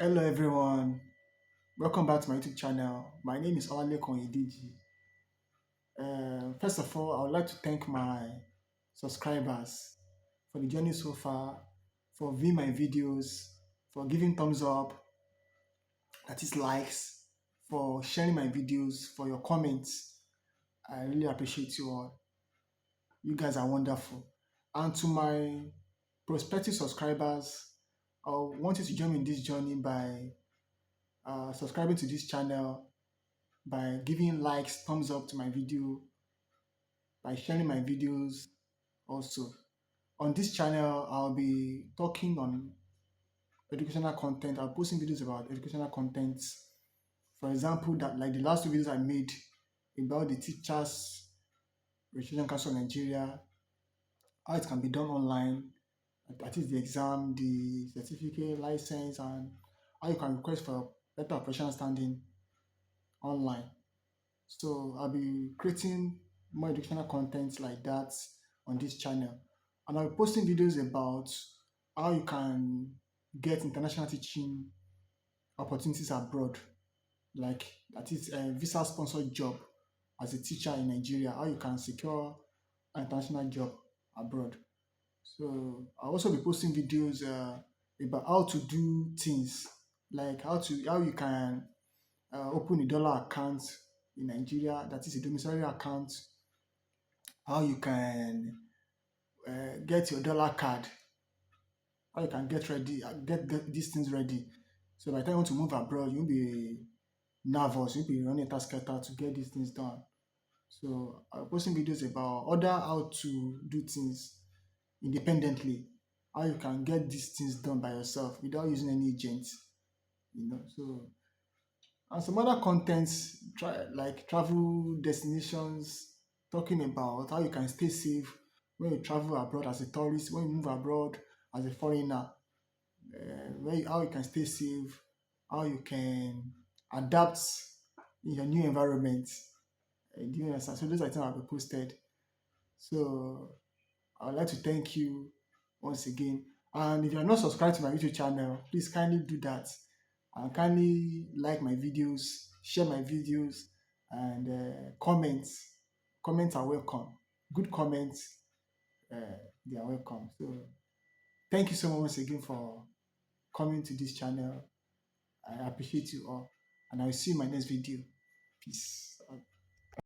Hello everyone, welcome back to my YouTube channel. My name is Lekky-John. First of all, I would like to thank my subscribers for the journey so far, for viewing my videos, for giving thumbs up, that is likes, for sharing my videos, for your comments. I really appreciate you all. You guys are wonderful. And to my prospective subscribers, I want you to join me in this journey by subscribing to this channel, by giving likes, thumbs up to my video, by sharing my videos also. On this channel, I'll be talking on educational content. I'll be posting videos about educational content. For example, that like the last two videos I made about the Teachers Registration Council of Nigeria, how it can be done online, that is the exam, the certificate, license, and how you can request for better operational standing online. So I'll be creating more educational content like that on this channel. And I'll be posting videos about how you can get international teaching opportunities abroad, like that is a visa sponsored job as a teacher in Nigeria, how you can secure an international job abroad. So I'll also be posting videos about how to do things, like how you can open a dollar account in Nigeria, that is a domiciliary account, how you can get your dollar card, how you can get ready, get these things ready. So by the time you want to move abroad, you'll be nervous, you'll be running task to get these things done. So I'm posting videos about other how to do things independently, how you can get these things done by yourself without using any agent, So and some other contents like travel destinations, talking about how you can stay safe when you travel abroad as a tourist, when you move abroad as a foreigner, how you can stay safe, how you can adapt in your new environment. Do you understand? So those are things I'll be posted. So I would like to thank you once again. And if you are not subscribed to my YouTube channel, please kindly do that. And kindly like my videos, share my videos, and comments. Comments are welcome. Good comments, uh, they are welcome. So thank you so much once again for coming to this channel. I appreciate you all. And I will see you in my next video. Peace.